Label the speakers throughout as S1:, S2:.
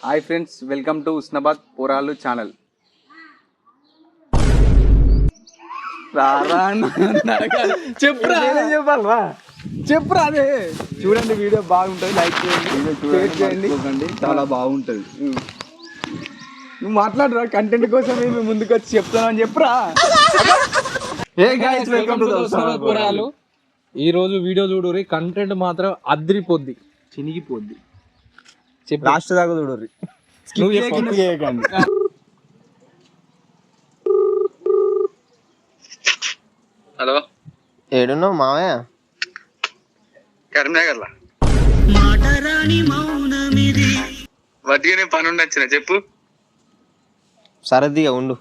S1: Hi friends, welcome to Usnabad పోరాలు channel. చెప్పురా అదే చూడండి, వీడియో బాగుంటుంది, లైక్ చేయండి,
S2: చాలా బాగుంటది.
S1: నువ్వు మాట్లాడరా, కంటెంట్ కోసం మేము ముందుకు వచ్చి చెప్తానని చెప్పురా.
S3: వెల్కమ్ టు ఉస్నాబాద్ పోరాలు. ఈ రోజు వీడియో చూడుర్రి, కంటెంట్ మాత్రం అద్రిపోద్ది,
S1: చినిగిపోద్ది.
S2: లాస్ట్ దాకా చూడరు.
S4: హలో,
S5: ఏడున్నావు మావయ్య?
S4: కరీంనగర్ లా వడ్డీనే పని ఉండొచ్చిన చెప్పు.
S5: సరదిగా ఉండు.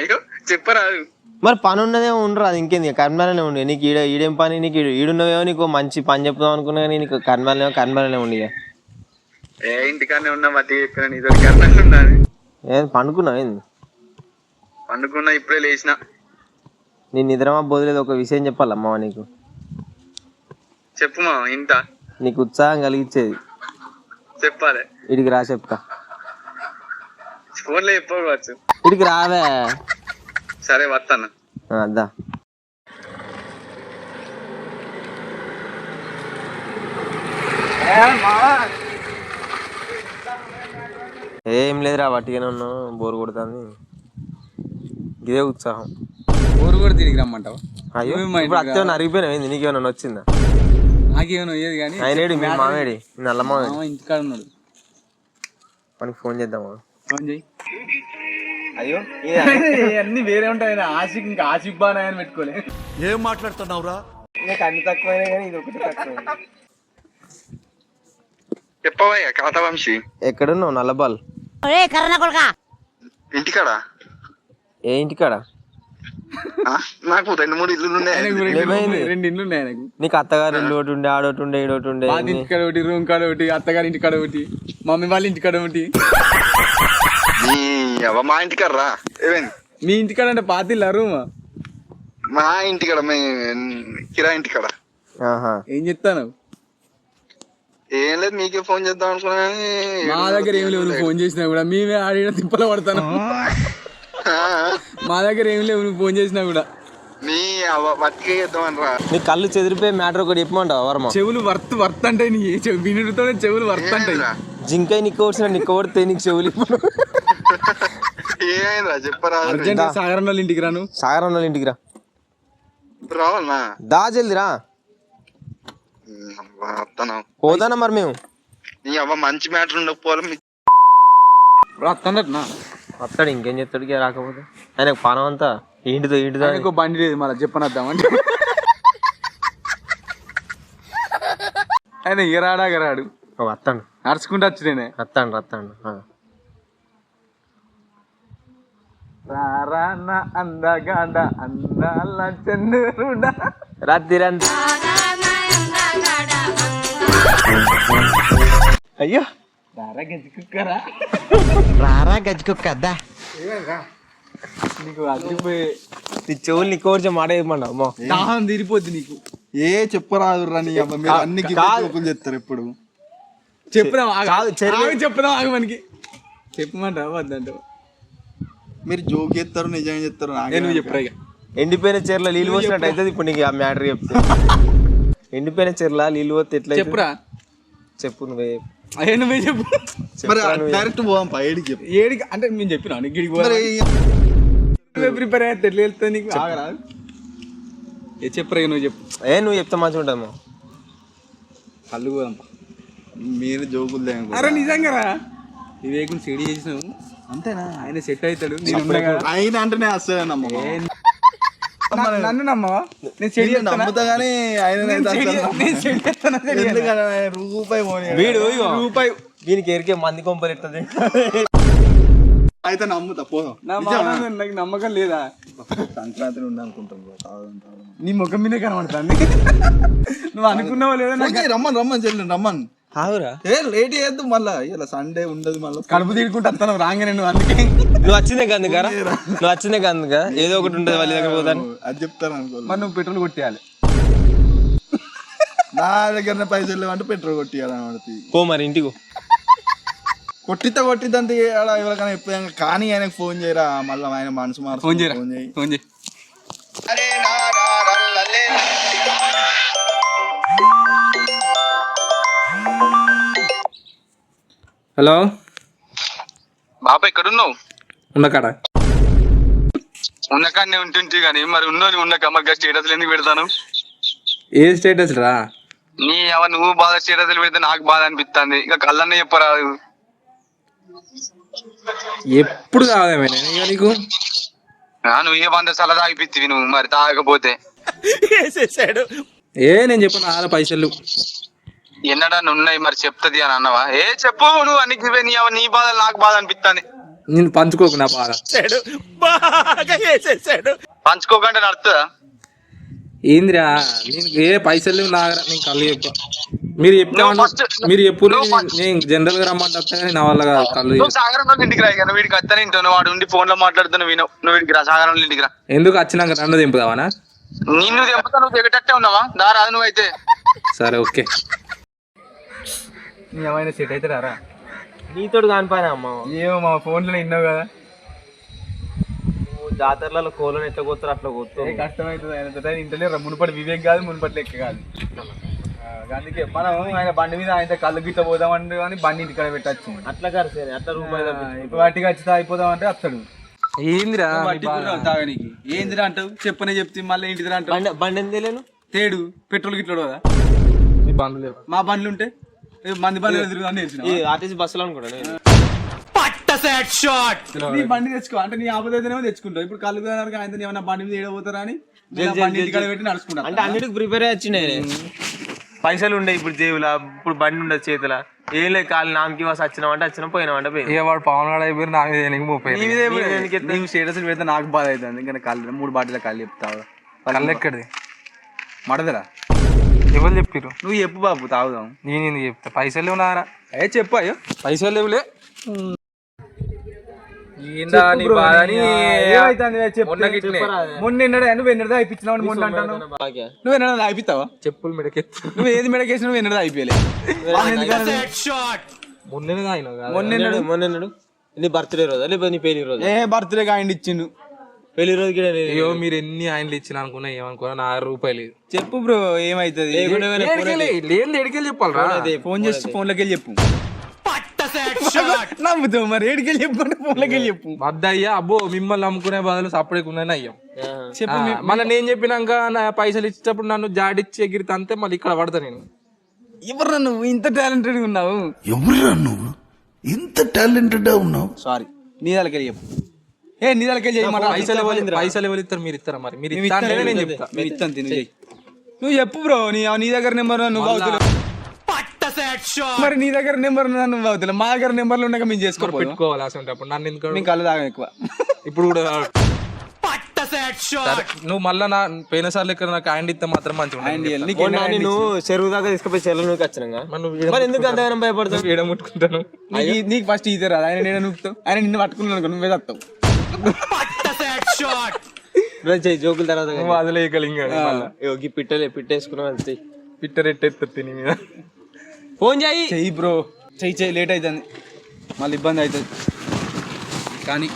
S4: అయ్యో చెప్పరాదు.
S5: మరి పని ఉన్నదే ఉండరు, అది ఇంకేంది, కర్మలనే ఉండి. నీకు ఈడేం పని, నీకు ఈడున్నవేమో నీకు మంచి పని చెప్తాం అనుకున్నా, కానీ నీకు కర్మలనే ఉండి.
S4: ఏ ఇంటికానే ఉన్నా, వడ్డీ చెప్పిన నీతో కర్నూలు ఉన్నా.
S5: ఏం పండుకున్నావు? ఏంది
S4: పండుకున్నా, ఇప్పుడే లేచిన.
S5: నీ నిద్రమా బోధలేదు. ఒక విషయం చెప్పాలమ్మా నీకు.
S4: చెప్పు మా ఇంట.
S5: నీకు ఉత్సాహం కలిగించేది
S4: చెప్పాలి.
S5: ఇడికి రా, చెప్తా.
S4: ఫోన్లో చెప్పవచ్చు.
S5: ఇడికి రావే.
S4: సరే వస్తాను.
S5: అద్దా ఏం లేదురా, వట్టిగానే ఉన్నావు, బోరు కొడుతుంది. ఇదే ఉత్సాహం.
S1: ఊరు కూడా తిరిగి రమ్మంటావు?
S5: అయ్యో, ఇప్పుడు అత్తే అరిగిపోయినావు. ఏంది, నీకేమైనా వచ్చిందా?
S1: నాకేమైనా అయ్యేది కానీ.
S5: ఆయనేడి మీ మామేడి, నల్ల మామేడి
S1: ఇంటికాడ ఉన్నాడు.
S5: మనకి ఫోన్ చేద్దామా?
S1: ఫోన్ చేయి.
S5: అయ్యో,
S1: అన్ని వేరే ఉంటాయి. ఆశకి ఇంకా ఆశిక్ బాగా పెట్టుకోలే.
S2: ఏం మాట్లాడుతున్నావురా?
S5: నీకు అన్ని తక్కువైనా కానీ ఇది ఒకటి తక్కువ.
S4: చెప్పవయ్యా కథ వంశీ.
S5: ఎక్కడున్నావు? నల్లబాల్
S4: ఇంటికాడ.
S5: ఏ ఇంటికాడ?
S4: నాకు 2-3 ఇల్లు ఉన్నాయి.
S1: 2 ఇల్లు ఉన్నాయి ఆయనకు.
S5: నీకు అత్తగారు ఇల్లు ఒకటి ఉండే, ఆడోటి ఉండే, ఈడోటి ఉండే.
S1: ఇంటికాడ ఒకటి, రూమ్ కాడ ఒకటి, అత్తగారి ఇంటికాడ ఒకటి, మమ్మీ వాళ్ళ ఇంటికాడ ఒకటి.
S4: మా ఇంటికాడ రా. ఏమైంది?
S1: మీ ఇంటికాడ అంటే పాతిల్లా రూమ్?
S4: మా ఇంటికాడ కిరా ఇంటికాడ.
S1: ఏం చెప్తాను?
S4: ఏం లేదు, మీకే ఫోన్ చేద్దాం అనుకున్నా.
S1: మా దగ్గర ఏం లేవు, నువ్వు ఫోన్ చేసినా కూడా మేమే ఆడిన తిప్పలో పడతాను. మా దగ్గర ఏం లేవు, నువ్వు ఫోన్ చేసినా కూడా.
S4: నీ వట్టిగా చేద్దామని రా.
S5: నీ కళ్ళు చెదిరిపోయి మ్యాటర్ ఒకటి చెప్పమంటావా వర్మ?
S1: చెవులు వర్త్ అంటే నీ వినుడితో చెవులు వర్త్ అంటాయి.
S5: జింకాయ నిక్క కొడితే నీకు చెవులు.
S4: ఏమైందిరా చెప్పరా.
S1: అర్జెంట్ సాగరం వాళ్ళ ఇంటికి రాను.
S5: సాగరం వాళ్ళ ఇంటికి రా.
S4: రావాలనా?
S5: దా జల్ది రా. పోతానా మరి మేము?
S4: నీ అవ్వ మంచి మ్యాటర్ ఉండకపోవాలి.
S1: వస్తాడట్నా?
S5: వస్తాడు, ఇంకేం చెప్తాడు రాకపోతే. ఆయనకు పానం అంతా ఇంటితో
S1: బండి లేదు, మళ్ళీ చెప్పనద్దామంటే. ఆయన ఎరాడాగరాడు.
S5: వస్తాడు,
S1: నడుచుకుంటూ వచ్చినే.
S5: వస్తాడు.
S1: అందగాడ అందాల చంద్రుడా
S5: రాత్రి
S1: అయ్యో రారా గజ్జికుక్కరా.
S5: రారా గజ్జికుక్కద్దా.
S1: నీకు అదిరిపోయి
S5: నీ చెవులు నీకు వచ్చే మాట చెప్పమన్నా.
S1: దాహం తీరిపోద్ది నీకు.
S2: ఏ చెప్పరాదు రా. అన్ని జోకులు చెప్తారు ఎప్పుడు.
S1: చెప్పుదాం చెప్పుదాం ఆగు. మనకి చెప్పమంటావు వద్దంటావు?
S2: మీరు జోక్ చేస్తారు, నిజంగా చెప్తారు.
S1: నువ్వు చెప్పరా. ఇక
S5: ఎండిపోయిన చీరలో నీళ్ళు పోసినట్టు అవుతుంది. ఇప్పుడు నీకు ఆ మ్యాటర్ చెప్తే, ఎండిపోయిన చీరలో నీళ్ళు పోతే ఎట్లా?
S1: చెప్పురా.
S5: చెప్పు నువ్వే.
S1: అయ్యే నువ్వే చెప్పు.
S2: డైరెక్ట్ పోదాం ఏడికి చెప్పు.
S1: ఏడికి అంటే నేను చెప్పినా గిడికి ప్రిపేర్ అయితే ఎట్లా వెళ్తా నీకు? ఆగరా. ఏ చెప్పరా, నువ్వు చెప్పు.
S5: నువ్వు చెప్తే మంచిగా ఉంటుంది.
S1: కళ్ళు పోదాం.
S2: మీరు జోకులు
S1: అరే నిజంగా రా. ఈ వేగుని సెడి చేసినావు
S2: అంతేనా?
S1: ఆయన సెట్ అవుతాడు.
S2: ఆయన అంటేనే వస్తాడు.
S1: నన్ను నమ్మవా? నేను చెడి
S2: నమ్ముతా గానీ
S5: రూపాయి దీనికి ఎరికే మంది కొంపలు ఎట్టది.
S2: అయితే నమ్ముతా, పోదాం.
S1: నాకు నమ్మకం లేదా?
S2: సంక్రాంతి ఉండి అనుకుంటాం.
S1: నీ ముఖం మీదే కనబడుతుంది. నువ్వు అనుకున్నావా లేదా?
S2: రమ్మని చెల్లి రమ్మని. లేట్ చేయద్దు, మళ్ళా ఇలా సండే ఉండదు. మళ్ళీ
S1: కడుపు తీరుకుంటూ వస్తాను రాగానే. నువ్వు అందుకే
S5: నువ్వు వచ్చిందే కందుగా ఏదో ఒకటి ఉంటుంది వాళ్ళ దగ్గర పోతాను.
S2: అది చెప్తాను అనుకో.
S1: మరి నువ్వు పెట్రోల్ కొట్టేయాలి.
S2: నా దగ్గర పైసలు లేవంటే పెట్రోల్ కొట్టియాలి.
S5: పో మరి ఇంటికి.
S2: కొట్టిద్దంత ఎవరికైనా ఎప్పుడు కానీ ఆయనకు ఫోన్ చేయరా మళ్ళీ ఆయన మనసు మార్చు
S1: ఫోన్ చేయరా ఫోన్ చేయి
S3: హలో
S4: బాబా ఎక్కడున్నావు?
S3: ఉన్నకాడ
S4: ఉన్నకాడనే ఉంటుంటే కానీ మరి ఉన్నక మరి స్టేటస్లు ఎందుకు పెడతాను?
S3: ఏ స్టేటస్ రా?
S4: నువ్వు బాధ స్టేటస్లు పెడితే నాకు బాధ అనిపిస్తుంది. ఇక కళ్ళనే చెప్పరాదు.
S3: ఎప్పుడు కాదేమైనా ఇక నీకు
S4: నువ్వు ఏ బంద సలహా తాగిపిత్తివి నువ్వు మరి తాగకపోతే
S3: నేను చెప్పను ఆల పైసలు
S4: ఎన్నడన్నా ఉన్నాయి మరి చెప్తది అని అన్నవా? చెప్పు నువ్వు అన్నికి నీ బాధ నాకు బాధ అనిపిస్తుంది.
S3: నేను పంచుకోకు నా బాధ.
S4: పంచుకోకంటే నడుతుందా?
S3: ఏందిరా నేను ఏ పైసలు నేను కళ్ళు చెప్ప మీరు మీరు ఎప్పుడు నేను జనరల్ గా రమ్మంటే కానీ నా వల్ల కళ్ళు
S4: సాగరం ఇంటికి రా. నువ్వు వీడికి వస్తానే ఇంటాను వాడు ఉండి ఫోన్ లో మాట్లాడుతున్నావు వినవు. నువ్వు వీడికి రా సాగరం ఇంటికి రా.
S3: ఎందుకు వచ్చినాక నన్ను దింపుదావనా?
S4: నిన్ను దింపుతా నువ్వు దిగటట్టే ఉన్నావా? రాదు నువ్వైతే.
S3: సరే ఓకే.
S1: ఏమైనా సెట్ అయితే రారా?
S5: నీతోడు కానిపోయినా అమ్మ
S1: ఏమో మా ఫోన్లో విన్నావు కదా.
S5: జాతరలలో కోళ్ళని ఎట్లా కోస్తారు అట్లా కోస్తారు.
S1: కష్టమవుతుంది ఆయన ఇంటలే మునుపటి వివేక్ కాదు మునుపటి లెక్క కాదు. అందుకే మనం ఆయన బండి మీద ఆయన కళ్ళు గిట్ట పోదామంటే కానీ బండి ఇంటికాడ పెట్టచ్చు.
S5: అట్లా కరిసే అట్లా రూపాయలు
S1: ఇప్పుడు వాటికి వచ్చి అయిపోదామంటే వస్తాడు.
S3: ఏందిరా
S1: తాగనికి ఏందిరా అంటావు? చెప్పనే చెప్తే మళ్ళీ ఇంటికి అంటావు.
S5: బండి ఎందుకు తెలియను
S1: తేడు పెట్రోల్ గిట్ల కదా.
S3: మీ బండ్లు లేవు.
S1: మా బండ్లు ఉంటే మంది బండ్లు తిరుగుతుంది.
S5: ఆర్టీసీ బస్సులో అనుకుంటా
S1: నీ బండి తెచ్చుకో అంటే నీ ఆపదైతేనేమో తెచ్చుకుంటావు. ఇప్పుడు కళ్ళు ఆయన ఏమన్నా బండి మీద ఏడబోతారా అని బండి ఇంటికాడ పెట్టి నడుచుకుంటా.
S5: అంటే అన్నిటికి ప్రిపేర్ వచ్చినాయి. పైసలు ఉండే ఇప్పుడు జేబులా, ఇప్పుడు బండి ఉండదు చేతుల. ఏం లేదు కాళ్ళు నామకి వాసి వచ్చినామంటే వచ్చినా పోయినామంటే పోయి.
S3: వాడు పవన్ గారు అయిపోయి నా మీద
S1: నీవు స్టేటస్ పెడితే నాకు బాధ అవుతుంది. ఇంకా కళ్ళు 3 బాటిల్ కళ్ళు చెప్తావు.
S3: కళ్ళు ఎక్కడిది?
S1: మడదరా
S3: ఎవరు చెప్పిర్రు?
S1: నువ్వు చెప్పు బాబు తాగుదాం.
S3: నేను ఎందుకు చెప్తా? పైసలు లేవు నారా?
S1: చెప్పు అయ్యో
S3: పైసలు లేవులే.
S1: మొన్న నువ్వు ఎన్నడదా అయిపించినావు మొన్న అంటాను. నువ్వు ఎన్నడదా అయిపోతావా?
S3: చెప్పులు మెడకెత్తు.
S1: నువ్వు ఏది మెడకేసి నువ్వు ఎన్నడదా అయిపోయలే.
S5: మొన్న నీ బర్త్డే రోజా లేకపోతే నీ పెళ్లి రోజు?
S1: బర్త్డే ఆయన ఇచ్చిండు.
S5: పెళ్లి రోజుకి
S3: అయ్యో మీరు ఎన్ని ఆయనలు ఇచ్చిన అనుకున్నా ఏమనుకున్నా నా రూపాయలు.
S1: చెప్పు బ్రో ఏమైతుంది?
S3: ఎడికెళ్ళి చెప్పాలి.
S1: ఫోన్ చేసి ఫోన్లోకి వెళ్ళి చెప్పు. నమ్ముతావు మరి ఏడికెళ్ళి చెప్పండి ఫోన్లోకి వెళ్ళి చెప్పు.
S3: వద్దయ్యా అబ్బో మిమ్మల్ని నమ్ముకునే బదులు సపరేకున్నాను అయ్యాం చెప్పు. మళ్ళీ నేను చెప్పినాక నా పైసలు ఇచ్చేటప్పుడు నన్ను జాడిచ్చి ఎగిరితే అంతే మళ్ళీ ఇక్కడ పడతా నేను.
S1: ఎవర్రా నువ్వు ఇంత టాలెంటెడ్ ఉన్నావు?
S2: ఎవర్రా నువ్వు ఇంత టాలెంటెడ్ ఉన్నావు?
S1: సారీ నీ దానికి చెప్పు. నీ దానికి
S3: పైసలు ఎవరు ఇస్తారు? మీరు ఇస్తారా? మరి మీరు
S1: ఇస్తాను నువ్వు చెప్పు బ్రో. నీ దగ్గర నెంబర్ నువ్వు మరి నీ దగ్గర నెంబర్ నువ్వు అవుతుంది. మా దగ్గర నెంబర్లు ఉండగా మేము చేసుకోవాలి
S3: పెట్టుకోవాలి. అసలు నన్ను ఎందుకు
S1: మేము కళ్ళు తాగం ఎక్కువ.
S3: ఇప్పుడు కూడా నువ్వు మళ్ళా నా పోయిన సార్లు ఇక్కడ నాకు హ్యాండ్ ఇస్తే మాత్రం మంచిగా
S5: నువ్వు చెరువు దాకా తీసుకుపోయి చెరువు వచ్చినా ఎందుకు అంతగానం భయపడతావు?
S3: ఏడ ముట్టుకుంటాను.
S1: నీకు ఫస్ట్ ఈతే రాదు. ఆయన నేను నూకుతావు. ఆయన నిన్ను పట్టుకున్నాను నువ్వే తత్తావు.
S5: జోకుల తర్వాత
S3: వదిలేయగలిగా
S5: పిట్టేసుకున్నావు.
S3: పిట్టరెట్టేస్తుంది తిని మీద.
S5: ఫోన్
S1: చెయ్యి బ్రో. చెయ్యి లేట్ అవుతుంది మళ్ళీ ఇబ్బంది అవుతుంది. కానీ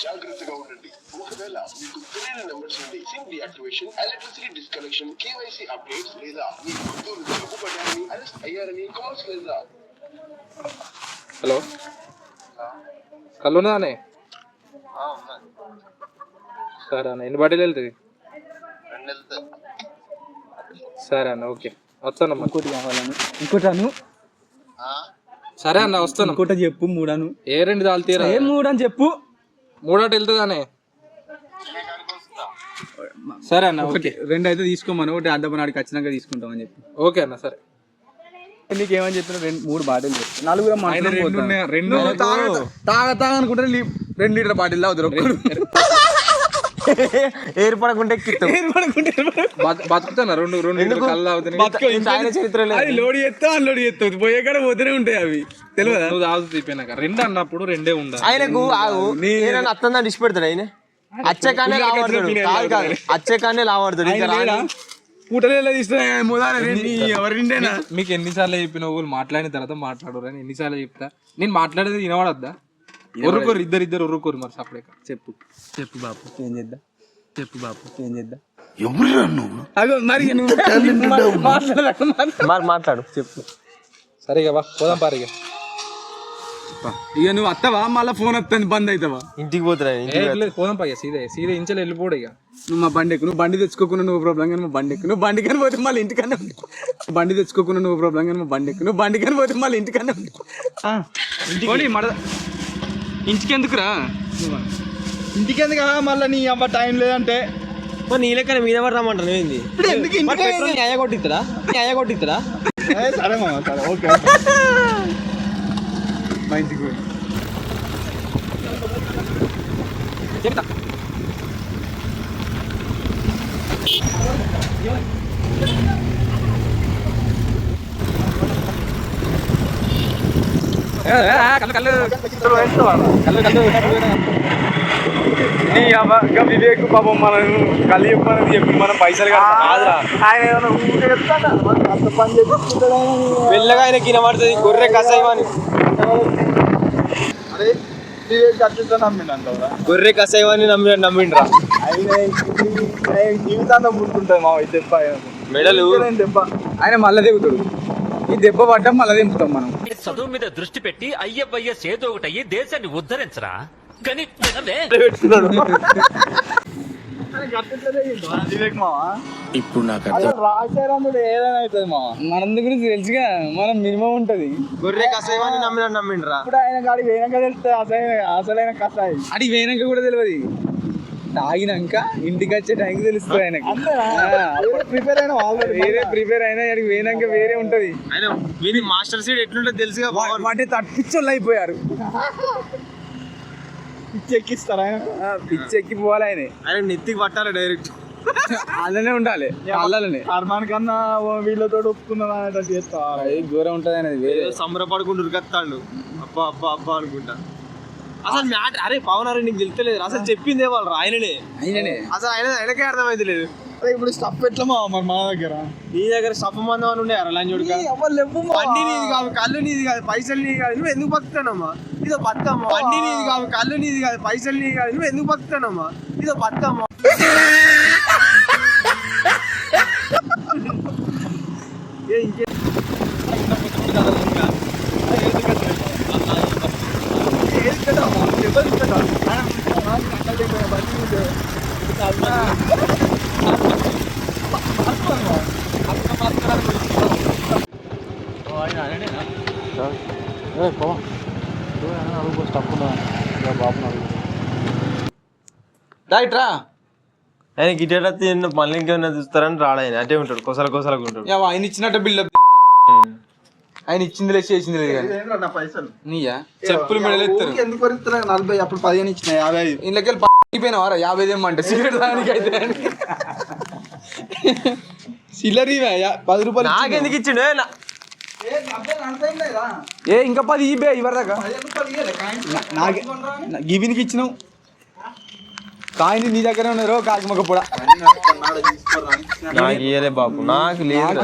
S6: జాగ్రత్తగా ఉండండి. ఒకవేళ మీకు తెలియని నెంబర్స్ నుండి SIM deactivation, electricity disconnection, KYC updates లేదా మీ గుర్తులు తెలుపుబడ్డారని, అరెస్ట్ అయ్యారని కాల్స్ లేదా.
S3: హలో కల్లున్నదానే? సరే అన్న ఎన్ని బాటిల్ వెళ్తుంది? సరే అన్న ఓకే వస్తానమ్మా.
S1: ఇంకోటి కావాలను ఇంకోటి అను.
S3: సరే అన్న వస్తాను.
S1: ఇంకోటి చెప్పు. 3 అను.
S3: ఏ 2 తాలుతీరా?
S1: 3 అని చెప్పు.
S3: 3 అటు వెళ్తుందానే?
S1: సరే అన్న ఓకే. 2 అయితే తీసుకోమను. ఒకటి అడ్డపనాడికి వచ్చినాక తీసుకుంటామని చెప్పి.
S3: ఓకే అన్న సరే.
S1: నీకేమని చెప్పిన 2-3 బాటిల్ 4 తాగనుకుంటే 2 లీటర్ బాటిల్ తాగుతారు.
S5: ఏర్పడకుంటే
S3: బతుకుతాను 2 కళ్ళు తాగుతాయి.
S5: చరిత్ర
S1: లోడ్ చేస్తావు అన్లోడ్ చేస్తావు పోయే కాడ పోతూనే ఉంటాయి అవి. తెలియదా?
S3: నువ్వు తాగుతూ తిప్పినాక 2 అన్నప్పుడు 2 ఉండాలి.
S5: ఆయనకు అత్తందా డిష్ పెడతాడు. ఆయన అచ్చకానే లావాడుతాడు. అచ్చకానే లావాడుతాడు.
S1: పూటలు తీస్తున్నా ఎవరిండేనా
S3: మీకు ఎన్నిసార్లు చెప్పిన వాళ్ళు మాట్లాడిన తర్వాత మాట్లాడరు అని ఎన్నిసార్లు చెప్తా. నేను మాట్లాడేది వినవడద్దా? ఒర్రుకోరు ఇద్దరు ఒర్రుకోరు. మరి సపరేట్ చెప్పు చెప్పు బాపు ఏం చేద్దా? చెప్పు బాపు ఏం చేద్దా?
S5: మాట్లాడు చెప్పు.
S3: సరే ఇక పోదాం పారు.
S1: ఇక నువ్వు వస్తావా మళ్ళీ ఫోన్ వస్తుంది బంద్ అవుతావా?
S5: ఇంటికి పోతున్నా
S3: పోదాం పా సీదా ఇంచెలు వెళ్ళిపోడు. ఇక
S1: నువ్వు మా బండి ఎక్కువ, నువ్వు బండి తెచ్చుకోకుండా నువ్వు ప్రాబ్లం కానీ మా బండి ఎక్కువ, నువ్వు బండి కానీ పోతే మళ్ళీ ఇంటికన్నా బండి తెచ్చుకోకుండా నువ్వు ప్రాబ్లం కానీ మా బండి ఎక్కువ, నువ్వు బండి కానీ పోతే మళ్ళీ ఇంటికన్నా ఇంటికి ఎందుకురా?
S2: ఇంటికి ఎందుకు మళ్ళీ నీ అమ్మ టైం లేదంటే
S5: నీ లెక్కన మీద పడి రమ్మంటాను ఏంది? కొట్టిస్తాడా
S2: సరే మామ సరే ఓకే
S1: మా ఇంటికి పోయి
S3: చెప్తా.
S1: వివేక్ పాపం మనం కళ్ళు చెప్పాలని చెప్పి మనం పైసలు
S5: వెళ్ళగా ఆయన కినబడుతుంది గొర్రె కసాయివాని.
S2: అరే వివేక్ అట్లా నమ్మిండంటావురా?
S5: గొర్రె కసాయివాని నమ్మిండ్రా.
S2: జీవితాంతం గుర్తుంటుంది మా దెబ్బ
S5: మెడలు
S2: దెబ్బ.
S1: ఆయన మళ్ళీ దిగుతాడు. ఈ దెబ్బ పడ్డం మళ్ళీ దింపుతాం మనం.
S7: చదువు మీద దృష్టి పెట్టి అయ్యవయ్య సేదో ఒకటయ్యి దేశాన్ని ఉద్ధరించరా కానీ
S2: వివేక్ మావా
S1: ఇప్పుడు నాకు
S2: రాశారందుడు ఏదైనా అవుతుంది మావా.
S1: మనందు గురించి తెలుసుగా, మనం మినిమం ఉంటది.
S5: గొర్రె కసాయివాని నమ్మిండ్రా.
S2: ఇప్పుడు ఆయన కాడికి పోయినాక తెలుస్తుంది అసలైన కసాయి.
S1: అడిగి పోయినాక కూడా తెలియదు, తాగినాక ఇంటికి వచ్చే టైంకి తెలుస్తుంది ఆయనకి.
S2: ప్రిపేర్ అయినా
S1: వేరే ప్రిపేర్ అయినా అడిగి పోయినాక వేరే ఉంటది.
S5: ఆయన వీని మాస్టర్ సీడ్ ఎట్లుంటుంది తెలుసుగా.
S1: వాటి తప్పించోళ్ళు అయిపోయారు.
S2: పిచ్చెక్కిస్తారు ఆయన,
S1: పిచ్చెక్కిపోవాలి ఆయన.
S5: ఆయన నెత్తికి పట్టాలి డైరెక్ట్.
S1: అలానే ఉండాలి, అల్లనే.
S2: అర్మాన్ కన్నా వీళ్ళతో ఒప్పుకున్నా చేస్తావా?
S1: ఘోరం ఉంటది అనేది వేరే.
S5: సంబరపడుకుంటూ ఉరికత్తాడు. అబ్బా అబ్బా అబ్బా అనుకుంటా. అసలు మ్యాటర్ అరే పవన్ అరే నీకు తెలుస్తలేదు. అసలు చెప్పిందే వాళ్ళు ఆయననే అసలు ఆయనకే అర్థమైతే లేదు.
S2: ఇప్పుడు స్టఫ్ ఎట్లా మా దగ్గర?
S5: నీ దగ్గర స్టఫ్ మందం అని ఉండే లంచోడుక. బండి నీది కాదు, కళ్ళు నీది కాదు, పైసలు నీది కాదు, నువ్వు ఎందుకు బతుకుతానమ్మా? ఇదో బతుకమ్మా. బండి నీది కాదు, కళ్ళు నీది కాదు, పైసలు నీది కాదు, నువ్వు ఎందుకు బతుకుతానమ్మా? ఇదో బతుకమ్మా.
S1: రైట్రా
S5: ఆయన గిటేట మళ్ళీ ఇంకేమైనా చూస్తారని రాడు. ఆయన అటే ఉంటాడు, కొసలకు ఉంటాడు.
S1: ఆయన ఇచ్చినట్టు బిల్డప్. ఆయన ఇచ్చింది లేదు చేసింది లేదు కానీ
S2: నా పైసలు
S1: నీయా చెప్పులు మెడలు ఎత్తారు.
S2: ఎందుకు కొరుకుతున్నా? 40 అప్పుడు 15 ఇచ్చిన 55.
S1: ఇంట్లోకి వెళ్ళిపోయినావారా? 50 ఏమంటే సిగరెట్ దానికి అయితే సిల్లరీ 10 రూపాయలు
S5: నాకెందుకు ఇచ్చిండు?
S1: ఏ ఇంకా 10 ఇవే ఇవరదాకా గివినికి ఇచ్చినావు. కాయని నీ దగ్గర ఉన్నారు కాకమొక్క పొడ.
S5: నాకు ఇయ్యలే బాబు, నాకు లేదు.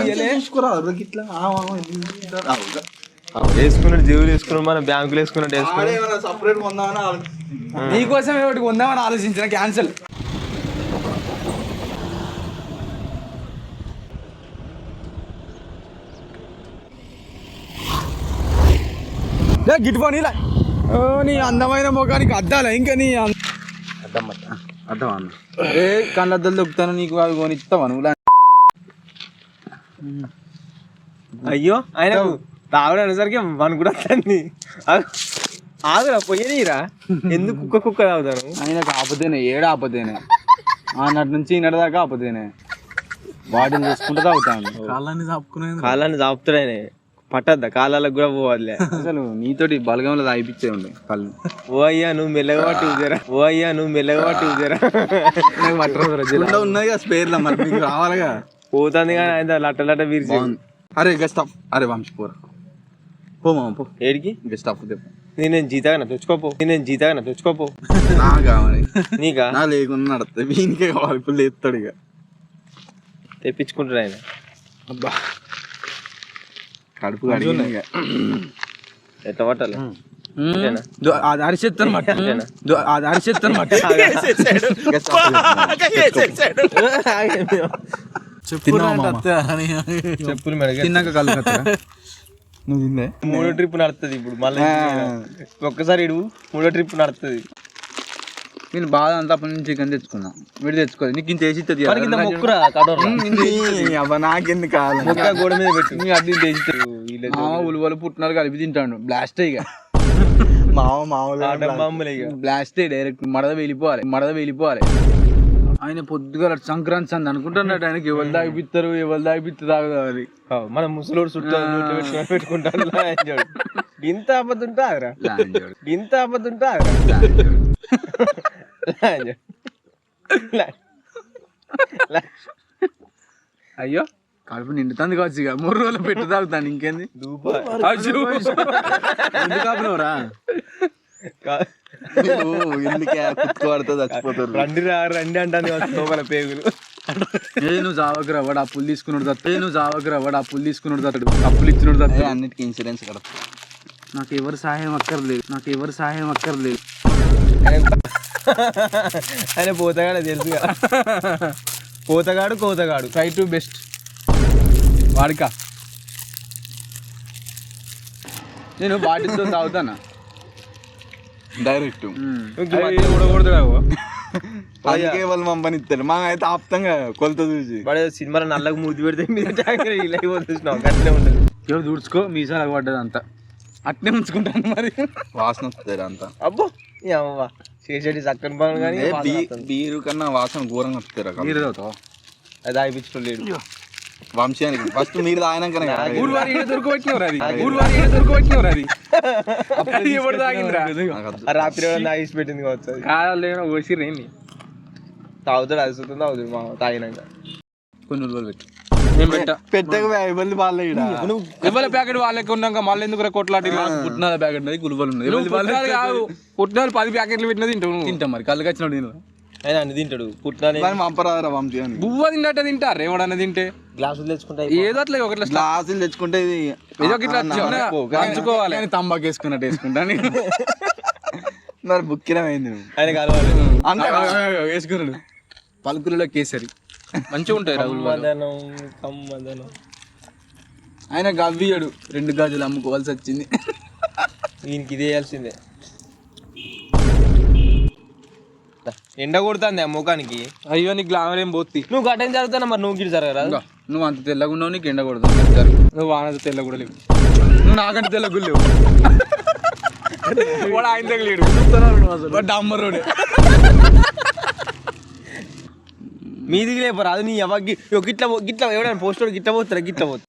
S5: వేసుకున్నాడు, జీవులు వేసుకున్నాడు, మన బ్యాంకులు వేసుకున్నట్టు వేసుకున్నాడు.
S2: సపరేట్ కొందామని
S1: నీకోసం ఒకటి కొందామని ఆలోచించిన క్యాన్సల్. గిట్టుపో నీలా నీ అందమైన ముఖానికి అద్దాల ఇంకా నీ అర్థం అన్న. ఏ కళ్ళద్దలు దొక్కుతాను నీకు అవి కొని ఇస్తావా నువ్వు?
S5: అయ్యో ఆయన రావడం అనేసరికి మన కూడా వస్తుంది. ఆగురా పోయనీరా, ఎందుకు కుక్క తాగుతాను?
S1: ఆయనకు ఆపదేనే, ఏడా ఆపదేనే. అన్నటి నుంచి ఈనాటి దాకా ఆపదేనే. వాటిని చూసుకుంటూ తాగుతాను.
S5: కాళ్ళని చాపుతాడు ఆయన. పట్టద్దా కాళ్ళకు కూడా పోవాలే.
S1: అసలు నీతోటి బలగంలో తాగిపించే ఉండే కళ్ళు.
S5: ఓ అయ్యా నువ్వు మెల్లగా పట్టి ఊజరా, ఓ అయ్యా నువ్వు మెల్లగా పట్టి ఊజరా.
S1: నాకు పట్టరు ఉన్నది కదా స్పేర్లా, మరి మీకు రావాలిగా.
S5: పోతుంది కానీ ఆయన లట్ట వీరిచి.
S1: అరే గెస్ట్ అరే వంశపూర్ పో మామ పో.
S5: ఏడికి
S1: గెస్ట్ ఆఫ్ తెప్పు.
S5: నేను జీతాగా తెచ్చుకోపో, నేను జీతాగా తెచ్చుకోపో.
S1: నా కావాలి
S5: నీకా?
S1: నా లేకుండా నడుతుంది, వీనికే కావాలి. ఇప్పుడు లేస్తాడు ఇక.
S5: తెప్పించుకుంటారు ఆయన.
S3: అబ్బా
S2: కడుపు కడిగింది ఇక.
S5: ఎట్లా పట్టాలి
S1: అది అరిచెత్తాను మట్ట అది అరిచెత్తాను మట్ట
S5: చెప్పులు మెడగ
S1: తిన్నాక కళ్ళు
S2: నువ్వు తిందే
S5: 3వ ట్రిప్ నడుస్తుంది ఇప్పుడు మళ్ళీ ఒక్కసారి ఇడు 3వ ట్రిప్ నడుస్తుంది.
S1: నేను బాధ అంతా అప్పటి నుంచి చికెన్ తెచ్చుకున్నా వీడు తెచ్చుకోదు నీకు ఇంత వేసి
S5: మొక్కురా కడోరా
S2: నాకెందుకు కావాలి
S5: మొక్క గోడ మీద పెట్టు
S1: అది ఉలువలు పుట్టినారు కలిపి తింటాడు బ్లాస్ట్ ఇక
S5: బాంబులే ఇక
S1: బ్లాస్ట్ డైరెక్ట్ మడద వెళ్ళిపోవాలి ఆయన పొద్దుగా సంక్రాంతి సంది అనుకుంటున్నాడు ఆయనకి ఎవరు దాగిపిస్తారు తాగుదామని
S5: మన ముసలోడు చుట్టూ పెట్టుకుంటాను ఇంత అబద్ధుంటారా ఇంత అబద్ధుంటారా
S1: అయ్యో కడుపు నిండుతుంది కావచ్చు ఇక 3 రోజులు పెట్టి తాగుతాను ఇంకేంది కాపునవరా
S2: చచ్చిపోతారు
S5: రండి అంటాను లోపల పేగులు.
S1: నువ్వు జావకురా వాడు అప్పులు తీసుకున్నాడు అప్పులు ఇచ్చినాడు
S2: అన్నిటికీ ఇన్సూరెన్స్ కడతా.
S1: నాకు ఎవరు సహాయం అక్కర్లేదు
S5: ఆయన పోతగాడు తెలుసుగా కోతగాడు
S1: ట్రై టు బెస్ట్ వాడికా నేను బాటిల్తో తాగుతానా
S2: డైరెక్ట్ అందుకే వాళ్ళు మమ్మని ఇస్తారు మా అయితే ఆప్తంగా కొలత చూసి
S5: వాడు సినిమాలో నల్లగా మూతి పెడితే మీద ఇలా చూసినావు అట్లే ఉంటుంది.
S1: ఎవరు దూడ్చుకో మీసాలు పడ్డది అంతా అట్నే ఉంచుకుంటాను మరి
S2: వాసన వస్తుంది అంతా.
S5: అబ్బో అవ్వ చేసేటి చక్కని పనులు కానీ
S2: బీరు కన్నా వాసన ఘోరంగా వస్తారు.
S1: మీరు తాగుతావా
S5: అది ఆగిపించడం లేడు
S2: వంశానికి ఫస్ట్ మీరు తాగినాకనే
S5: రాత్రి ఆగిసి పెట్టింది కావచ్చు
S1: ఓసిరేంది
S5: తాగుతాడు అదుతుంది తాగుతాడు మా తాగినాక
S1: కొన్ని ఉల్వలు పెట్టి
S2: పెట్టక ఇబ్బంది వాళ్ళే
S3: ఇవ్వల ప్యాకెట్ వాళ్ళకి ఉన్నాక మళ్ళీ ఎందుకు కొట్లాడి
S1: పుట్టినాల ప్యాకెట్ ఉన్నది గుల్వలు ఉన్నది
S3: పుట్టినాలు 10 ప్యాకెట్లు పెట్టినది
S1: తింటాం మరి కళ్ళు కచ్చినాడు నేను
S5: ఆయన అన్ని తింటాడు పుట్టిన
S2: పంపరాదరా వంశీ అని.
S3: బువ్వ తిన్నట్టే తింటారు ఏమన్నా తింటే
S5: గ్లాసులు తెచ్చుకుంటా
S3: ఏదో అట్లా ఒకట్లా
S2: గ్లాసులు తెచ్చుకుంటే ఇది
S3: ఏదో ఇట్లా పంచుకోవాలి
S1: తంబాకు వేసుకున్నట్టు వేసుకుంటాను
S2: మరి బుక్కిరమైంది నువ్వు.
S5: ఆయన కలవాలి
S2: అంతే
S1: వేసుకున్నాడు పలుకులలో కేసరి
S3: మంచిగా ఉంటాయి
S5: కమ్మదనం కమ్మదనం.
S1: ఆయన గవ్వియాడు 2 గాజులు అమ్ముకోవాల్సి వచ్చింది
S5: దీనికి ఇది వేయాల్సిందే. ఎండ కొడుతుంది ఆ ముఖానికి.
S3: అయ్యో నీకు గ్లామర్ ఏం పోతుంది.
S5: నువ్వు గట్టం జరుగుతానా మరి నువ్వు గిడి జరగరా.
S1: నువ్వు అంత తెల్లగా ఉన్నావు నీకు ఎండ కొడుతుంది
S3: నువ్వు వానత తెల్ల కూడా లేవు
S1: నువ్వు నాకంటే తెల్లగా లేవు
S3: వాడు ఆయన తగ్గలేడు
S1: డాంబర్
S5: మీదికి లేపరా అది నీ ఎవరికి గిట్ల గిట్ల ఎవడైనా పోస్టర్ గిట్ల పోతారా గిట్ల పోతా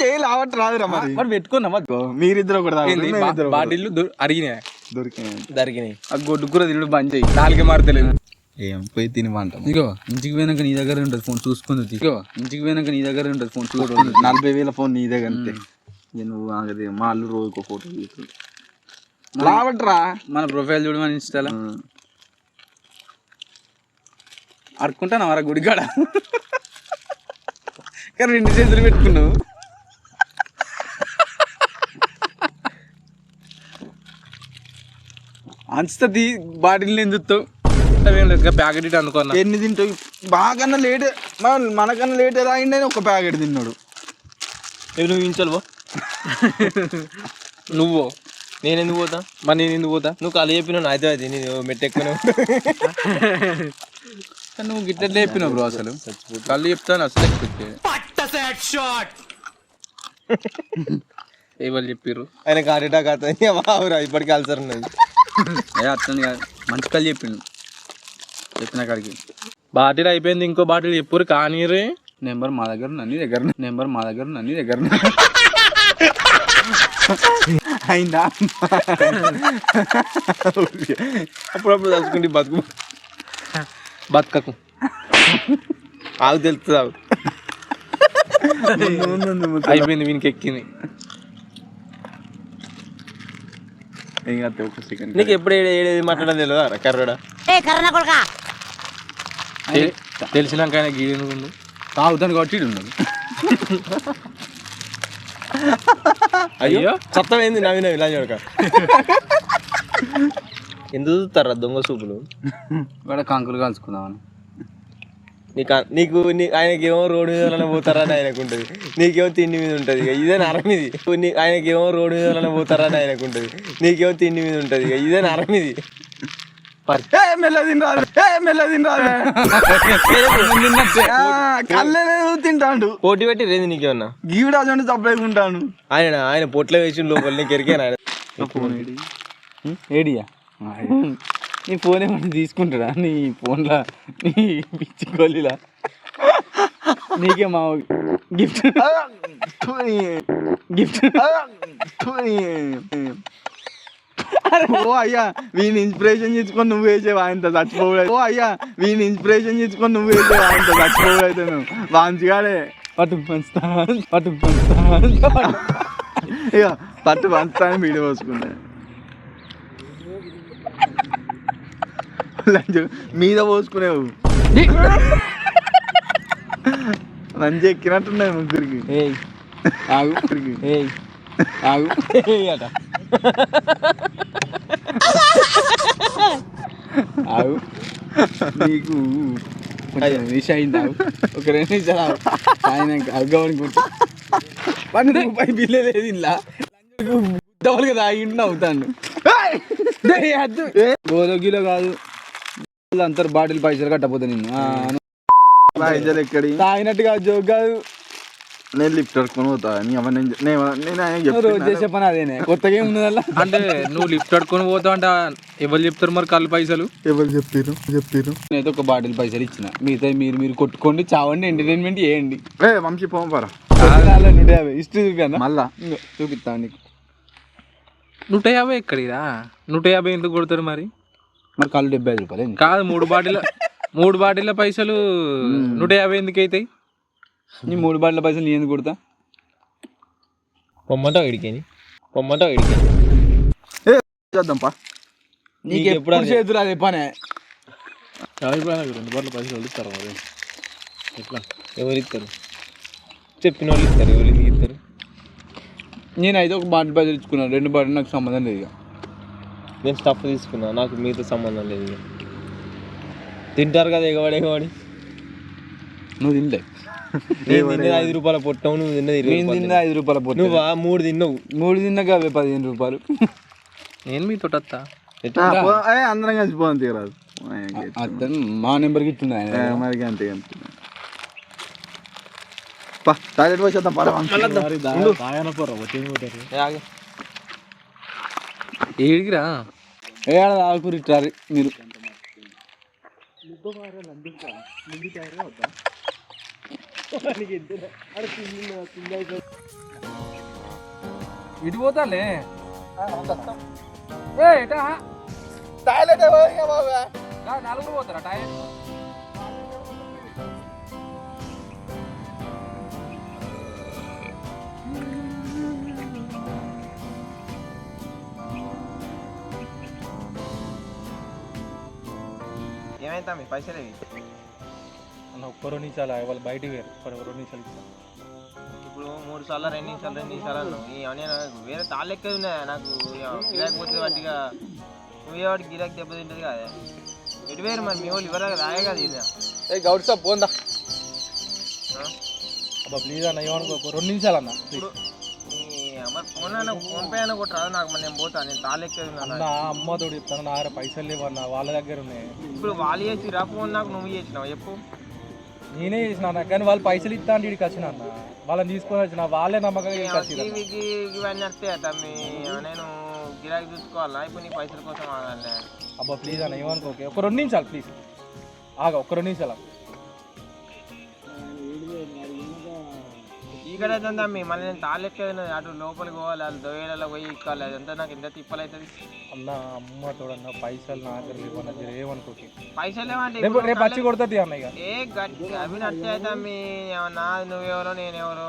S2: చేయాలి ఆవట్ రాదురా మరి.
S1: మరి పెట్టుకున్నావా
S2: మీరిద్దరు ఒకటి
S3: బాటిల్లు అరిగినాయి
S5: దొరికినాయి
S1: ఆ గొడ్డు కూర తినడు బంద్ చేయి నాలుగే మారతలేదు
S2: ఏం పోయి తినమంటాం.
S1: ఇగో ఇంటికి పోయినాక నీ దగ్గర ఉంటుంది ఫోన్ చూసుకుంది ఫోన్ చూసుకుంది
S2: 40,000 ఫోన్ నీ దగ్గర అంతే.
S1: నువ్వు ఆగదే మా అల్లు రోజుకో ఫోటో
S2: రావట్రా
S1: మన ప్రొఫైల్ చూడు మన ఇన్స్టాలో అడుకుంటాను వరా గుడికాడ కానీ 2 చేతులు పెట్టుకున్నావు. అంచుతుంది బాటిల్ని ఎందుతావు
S3: ప్యాకెట్ ఇటు అనుకున్నా.
S2: ఎన్ని తింటావు బాగా లేట్ మనకన్నా లేట్ తాగిండని ఒక ప్యాకెట్ తిన్నాడు.
S5: నువ్వు ఇంచల్వో
S3: నువ్వు
S5: నేను ఎందుకు పోతా
S3: మరి నేను ఎందుకు పోతా.
S5: నువ్వు కళ్ళు చెప్పినావు అయితే అది నేను మెట్టెక్కునే
S1: నువ్వు గిట్ల చెప్పినావు బ్రో అసలు కళ్ళు చెప్తాను అసలు
S3: ఎవరు చెప్పారు
S5: ఆయన కారేటా కాదురా ఇప్పటికీ అల్సర్ ఉన్నది.
S1: అట్లని కాదు మంచి కళ్ళు చెప్పిన కాడికి
S3: బాటిల్ అయిపోయింది ఇంకో బాటిల్ చెప్పురు కానీ రే
S1: నెంబర్ మా దగ్గర నన్ను దగ్గర
S2: అయిందా
S5: అప్పుడప్పుడు తలుచుకుంటే బతుకకు ఆగు తెలుస్తుంది ఆగు
S3: అయిపోయింది వీనికి ఎక్కింది.
S1: ఒక సెకండ్
S5: నీకు ఎప్పుడు ఏడేది మాట్లాడడం తెలియదా కర్రడా
S3: తెలిసినాక ఆయన గీడు
S1: తాగుతాను కాబట్టి ఉన్నాడు.
S5: అయ్యో చత్తమైంది నవ్వి నవ్వి ఇలా చూడక ఎందుకు చూస్తారా దొంగ సూపులు
S1: వాడ కంకులు కాల్చుకుందామని.
S5: నీకు ఆయనకేమో రోడ్డు మీద పోతారని ఆయనకు ఉంటుంది, నీకేమో తిండి మీద ఉంటుంది. ఇదే నరం ఇది. ఆయనకేమో రోడ్డు మీద పోతారని ఆయనకు ఉంటుంది, నీకేమో తిండి మీద ఉంటుంది. ఇదే నరం ఇది.
S2: తింటాడు
S5: పోటీ పెట్టి రేది నీకేమన్నా
S2: గీవిడాజంటే తప్పలేకుంటాను.
S5: ఆయన పొట్ల వేసి లోపల నీకు ఎరికాను ఆయన.
S1: ఏడియా నీ ఫోన్ ఏమన్నా తీసుకుంటాడా నీ ఫోన్లో నీ పిచ్చి గోళీలా? నీకే మా గిఫ్ట్
S2: ఓ అయ్యా వీని ఇన్స్పిరేషన్ తీసుకొని నువ్వు వేసేవా ఇంత చచ్చిపోవడం. ఓ అయ్యా వీని ఇన్స్పిరేషన్ తీసుకొని నువ్వు వేసేవా ఇంత చచ్చిపోవడైతే నువ్వు మంచిగానే
S1: పట్టు పంచుతా
S2: ఇక పట్టు పంచుతాను వీడియో పోసుకున్నా మీద పోసుకునేవు మంచి ఎక్కినట్టున్నాయి ముగ్గురికి.
S1: ఏయ్ ఆగు ఏయ్ ఆగు అట ఆగు నీకు నిష అయింది. ఆగు ఒక 2 నిమిషాలు ఆగు. ఆయన అగ్గవనుకుంటా పని రూపాయి బిల్లే లేదు ఇలా డబల్ కదా ఆగిండు అవుతాను. గోదగిలో కాదు అందరు బాటిల్ పైసలు కట్టపోతా నిన్ను
S2: పైసలు ఎక్కడి
S1: తాగినట్టుగా జోక్ కాదు.
S2: నేను లిఫ్ట్ పట్టుకొని పోతా నేను
S1: రోజు చేసే పని అదేనే కొత్తగా ఏముంది అలా.
S3: అంటే నువ్వు లిఫ్ట్ పట్టుకొని పోతావు అంటే ఎవరు చెప్తారు మరి కళ్ళు పైసలు?
S2: ఎవరు చెప్పారు
S1: నేనైతే ఒక బాటిల్ పైసలు ఇచ్చిన, మిగతా మీరు కొట్టుకోండి చావండి ఎంటర్టైన్మెంట్ చేయండి.
S2: వంశీ పోంపారా
S1: 150 హిస్టరీ చూపాను
S2: మళ్ళా
S1: చూపిస్తాను నీకు.
S3: 150 ఎక్కడిరా? 150 ఎందుకు కొడతారు మరి?
S1: మరి కళ్ళు 75 రూపాయలు
S3: కాదు, 3 బాటిళ్ళ పైసలు 150 ఎందుకు అవుతాయి?
S1: నీ 3 బాటిల పైసలు నీ ఎందుకు కొడతా?
S5: పొమ్మంటావు ఇడికి
S2: చేద్దాంపా.
S1: నీకు ఎప్పుడు చేతులు అదే పనే.
S5: 2 బాటిల పైసలు వదులుతారు మరి ఎట్లా? ఎవరు ఇస్తారు? చెప్పిన వాళ్ళు ఇస్తారు, ఎవరు ఎందుకు ఇస్తారు?
S1: నేనైతే ఒక బాటిల్ పైసలు ఇచ్చుకున్నాను, 2 బాటిల్ నాకు సంబంధం లేదు. ఇక
S5: నేను స్టఫ్ తీసుకున్నా, నాకు మీతో సంబంధం లేదు. ఇక తింటారు కదా ఎగవాడి
S1: నువ్వు తినలే.
S5: నేను తిన్నది 5 రూపాయల పొట్టవు, నువ్వు తిన్నది
S1: 5 రూపాయల పొట్టు.
S5: నువ్వు 3 తిన్నావు.
S1: 3 తిన్నాక 15 రూపాయలు.
S3: నేను మీతో వస్తా.
S2: అందరం కలిసిపోదాం తీరాదు.
S1: అతను మా నెంబర్కి ఇస్తుంది ఆయన.
S2: మరి అంతే టాయిలెట్ వచ్చేద్దాం.
S3: ఏడికిరా?
S1: ఏడ ఆకురిట్టారు మీరు.
S3: ఇటు పోతాలే. నలుగురు పోతారా టాయిలెట్?
S5: ఏమైందా మీ పైసలు ఏవి?
S3: అన్న ఒక్క 2 నిమిషాలు వాళ్ళు బయటికి వేరు 2 నిమిషాలు ఇస్తాను.
S5: ఇప్పుడు 3 సార్లు 2 నిమిషాలు అన్నావు. వేరే తాళ్ళు ఎక్కడ ఉన్నాయా? నాకు గిరాకి పోతే వాటిగా నువ్వే వాటికి గిరాకి దెబ్బతింటుంది కదా. ఎటు వేరు మరి మీ వాళ్ళు ఇవ్వరా రాయే కదా ఇది.
S3: గౌడ్ సాబ్ పోందా అబ్బా ప్లీజ్ అన్న, ఏమనుకో 2 నిమిషాలు అన్న.
S5: ఇప్పుడు మరి ఫోన్ పే అయినా కొట్టరాదు నాకు. మరి నేను పోతా, నేను తాళ్ళు ఎక్కేది
S3: అన్న. అమ్మతోడు చెప్తాను, నా దగ్గర పైసలు లేవన్న, వాళ్ళ దగ్గర ఉన్నాయి.
S5: ఇప్పుడు వాళ్ళు చేసిరా ఫోన్, నాకు నువ్వు చేసినావు చెప్పు.
S3: నేనే చేసిన కానీ వాళ్ళు పైసలు ఇస్తా అంటే ఇక్కడికి వచ్చిన అన్న, వాళ్ళని తీసుకొని వచ్చిన, వాళ్ళే నమ్మకంగా
S5: ఇవన్నీ వస్తాయి తమ్మి. నేను గిరాకీ చూసుకోవాలా ఇప్పుడు నీ పైసల కోసం ఆగాలి.
S3: అబ్బా ప్లీజ్ అన్న, ఏమనుకో ఒక 2 నిమిషాలు ప్లీజ్ ఆగా, ఒక 2 నిమిషాలు.
S5: ఈ చీకటి అవుతుంది తమ్మి మళ్ళీ నేను తాళ్ళెక్కేది అటు లోపలికి పోవాలి వాళ్ళు దొయ్యలలో పోయి ఎక్కాలి అదంతా నాకు ఎంత తిప్పలవుతుంది
S3: అన్న అమ్మ తోడన్న పైసలు నాకు లేవన్న ఏమనుకోకి
S5: పైసలు ఏమంటే
S3: రేపు వచ్చి కొడుతుంది అన్న ఇక
S5: ఏ గట్టి అవి నచ్చే తమ్మి నా నువ్వెవరో నేనెవరో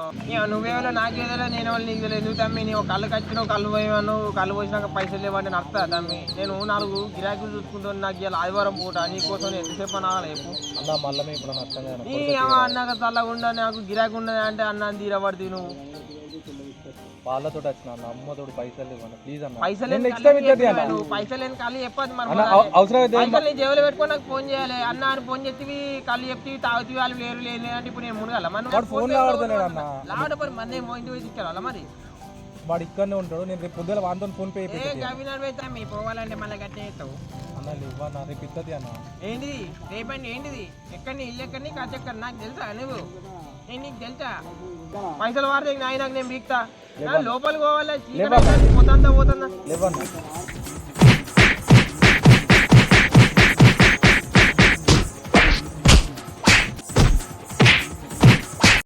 S5: నువ్వెవరో నాకేదో నేనెవరు నీకు తెలియదు నువ్వు తమ్మి నువ్వు కళ్ళు కచ్చినావు కళ్ళు పోయాను కళ్ళు పోసినాక పైసలు లేవంటే నడుస్తా తమ్మి నేను 4 గిరాకీలు చూసుకుంటాను నాకు ఇలా ఆదివారం పూట నీకోసం ఎంతసేపు అనాలి చెప్పు
S3: అన్న మళ్ళీ మేము ఇప్పుడు నచ్చంగా
S5: నీ అన్నాక చల్లకుండా నాకు గిరాకీ ఉండదు అంటే అన్నాను తీరబడి నువ్వు
S3: వాళ్ళతో వచ్చిన అన్న అమ్మతోడు పైసలు ఇవ్వను ప్లీజ్ అన్న
S5: పైసలు పైసలు లేని కళ్ళు చెప్పదు మరి
S3: అవసరం అయితే
S5: పైసలు నీ జేబులో పెట్టుకొని నాకు ఫోన్ చేయాలి అన్న అని ఫోన్ చేసి కళ్ళు చెప్తే తాగుతీ వాళ్ళు లేరు అంటే ఇప్పుడు నేను మునగాల
S3: వాడు ఫోన్ లాడుతున్నాడు అన్న
S5: లాడపడి మన ఇంటి పోయి తీసుకెళ్ళాలా మరి
S3: వాడు ఇక్కడనే ఉంటాడు నేను రేపు పొద్దున వాంతో ఫోన్ పే
S5: ఏ గవినాడు అయితే మీ పోవాలంటే మళ్ళీ గట్టే చేస్తావు
S3: అన్న ఇవ్వన్నా రేపు ఇస్తుంది అన్న
S5: ఏంటిది రేపండి ఏంటిది ఎక్కడిని ఇల్లు ఎక్కడిని ఖర్చు ఎక్కడ నాకు తెలుసా నువ్వు నేను నీకు తెలుసా పైసలు వాడితే నాకు నేను బీక్తా లోపలికి పోవాలి పోతుందా
S3: లేవన్నా